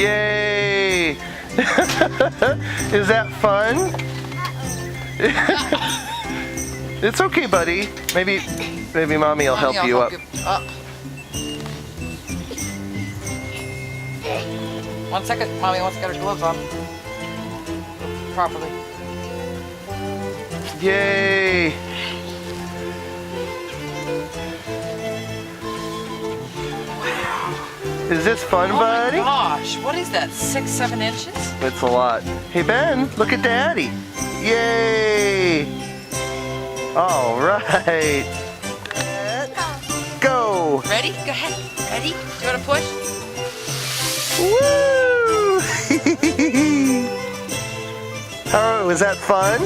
Yay! Is that fun? It's okay, buddy. Maybe mommy will help you up. 1 second, mommy wants to get her gloves on properly. Yay! Is this fun, buddy? Oh my gosh, what is that, 6-7 inches? It's a lot. Hey Ben, look at Daddy. Yay! All right. Go! Ready? Go ahead. Ready? Do you want to push? Woo! Was that fun?